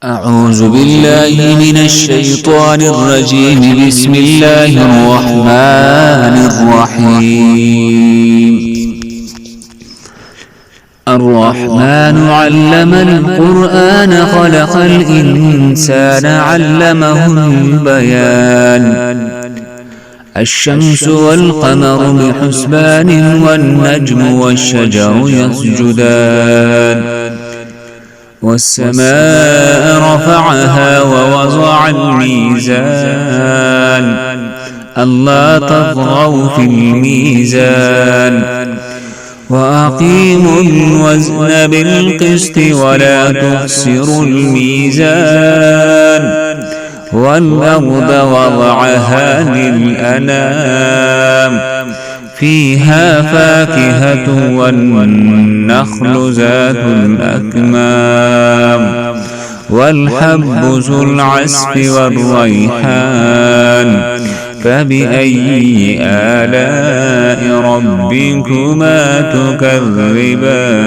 أعوذ بالله من الشيطان الرجيم. بسم الله الرحمن الرحيم. الرحمن علم القرآن خلق الإنسان علمه البيان. الشمس والقمر بحسبان والنجم والشجر يسجدان. والسماء رفعها ووضع الميزان ألا تطغوا في الميزان وأقيموا الوزن بالقسط ولا تخسروا الميزان والأرض وضعها للأنام فيها فاكهة والنخل ذات الأكمام والحب ذو العصف والريحان فبأي آلاء ربكما تكذبان.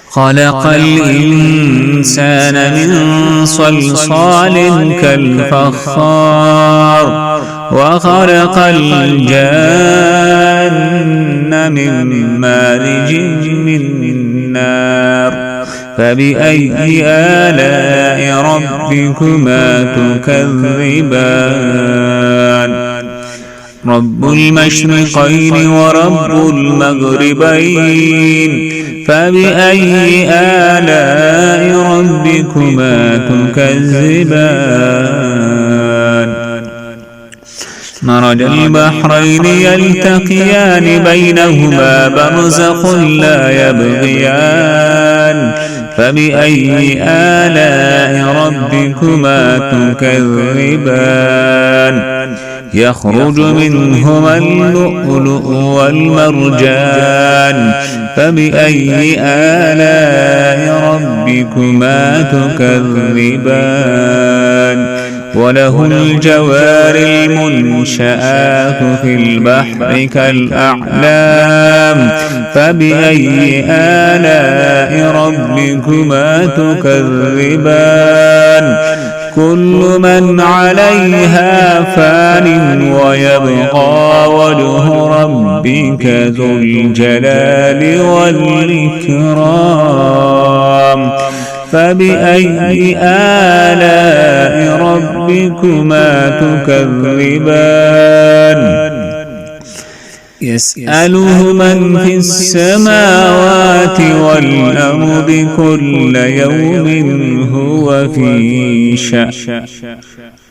خلق الإنسان من صلصال كالفخار وخلق الجان من مارج من نار فبأي آلاء ربكما تكذبان. رب المشرقين ورب المغربين فبأي آلاء ربكما تكذبان. مرج البحرين يلتقيان بينهما برزخ لا يبغيان فبأي آلاء ربكما تكذبان. يخرج منهما اللؤلؤ والمرجان فبأي آلاء ربكما تكذبان. وله الجوار المنشآت في البحر كالأعلام فبأي آلاء ربكما تكذبان. كل من عليها فان ويبقى وجه ربك ذو الجلال والإكرام فبأي آلاء ربكما تكذبان. يسأله من في السماوات والأرض كل يوم هو في شأن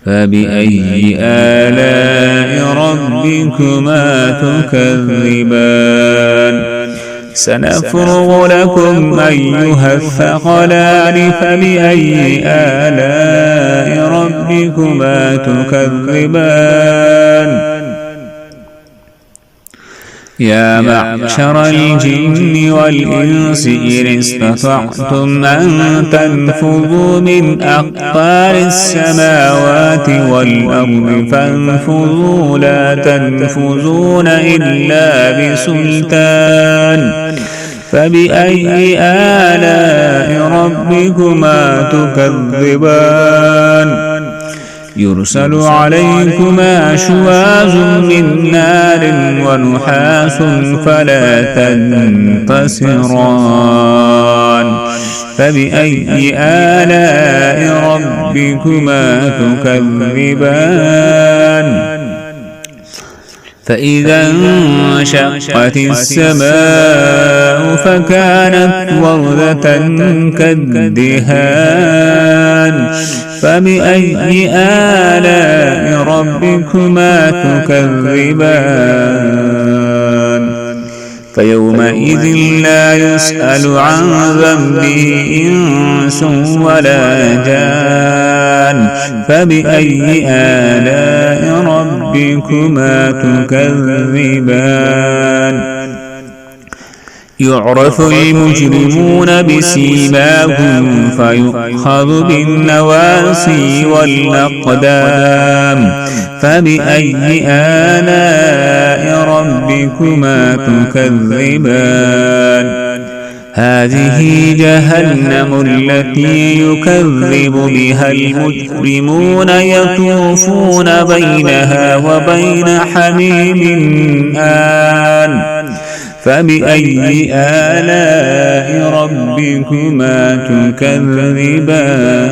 فبأي آلاء ربكما تكذبان. سنفرغ لكم أيها الثقلان فبأي آلاء ربكما تكذبان. يا معشر الجن والإنس إن استطعتم أن تنفذوا من أقطار السماوات والأرض فانفذوا لا تنفذون إلا بسلطان فبأي آلاء ربكما تكذبان. يرسل عليكما شواظ من نار ونحاس فلا تنتصران فبأي آلاء ربكما تكذبان. فإذا انشقت السماء فكانت وردة كالدهان فبأي آلاء ربكما تكذبان. فيومئذ لا يسأل عن ذنبه إنس ولا جان فبأي آلاء ربكما تكذبان. يعرف المجرمون بسيماهم فيؤخذ بالنواصي والأقدام فبأي آلاء ربكما تكذبان. هذه جهنم التي يكذب بها المجرمون يطوفون بينها وبين حميم آن فبأي آلاء ربكما تكذبان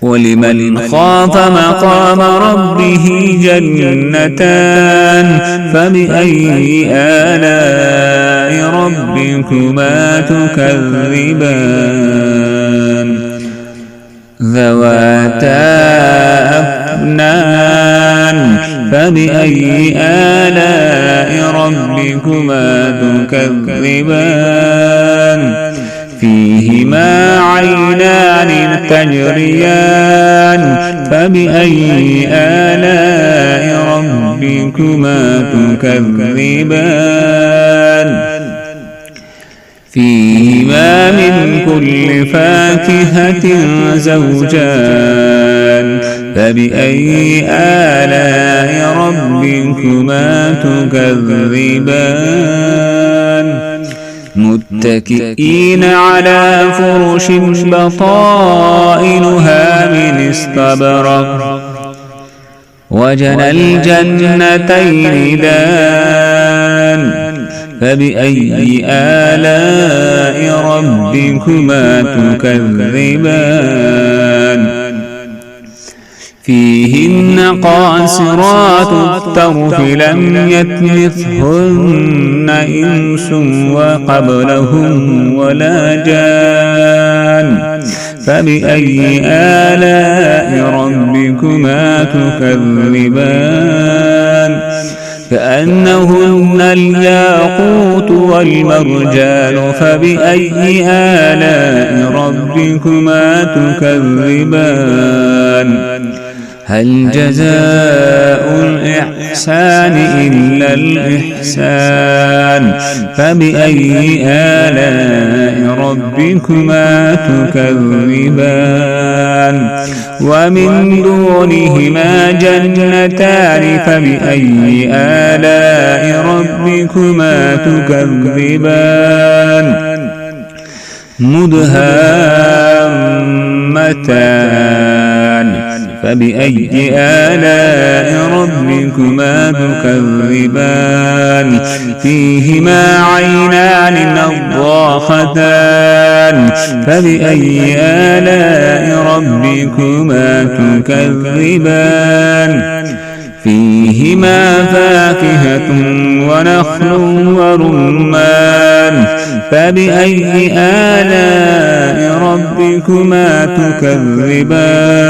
ولمن خاف مقام ربه جنتان فبأي آلاء ربكما تكذبان ذواتا أفنان فبأي آلاء ربكما تكذبان فيهما عينان تجريان فبأي آلاء ربكما تكذبان فيهما من كل فاكهة زوجان فبأي آلاء ربكما تكذبان متكئين على فرش بطائنها من استبرق وجنى الجنتين دان فبأي آلاء ربكما تكذبان فيهن قاصرات الطرف لم يطمثهن إنس وقبلهم ولا جان فبأي آلاء ربكما تكذبان كأنهن الياقوت والمرجان فبأي آلاء ربكما تكذبان هل جزاء الإحسان إلا الإحسان فبأي آلاء ربكما تكذبان ومن دونهما جنتان فبأي آلاء ربكما تكذبان مدهامتان فبأي آلاء ربكما تكذبان فيهما عينان نضاختان فبأي آلاء ربكما تكذبان فيهما فاكهة ونخل ورمان فبأي آلاء ربكما تكذبان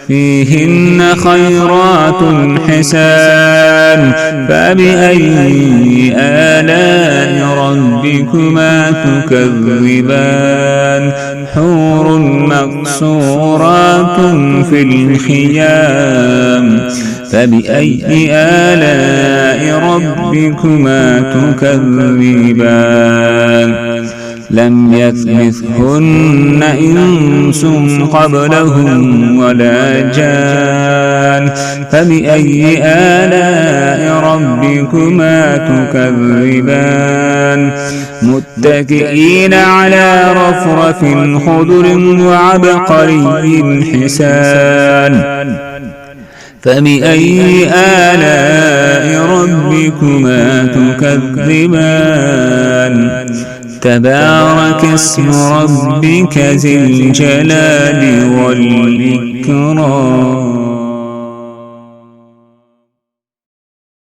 فيهن خيرات حسان فبأي آلاء ربكما تكذبان حور مقصورات في الخيام فبأي آلاء ربكما تكذبان لم يطمثهن إنس قبلهم ولا جان فبأي آلاء ربكما تكذبان متكئين على رفرف خضر وعبقري حسان فبأي آلاء ربكما تكذبان تبارك اسم ربك ذي الجلال والإكرام.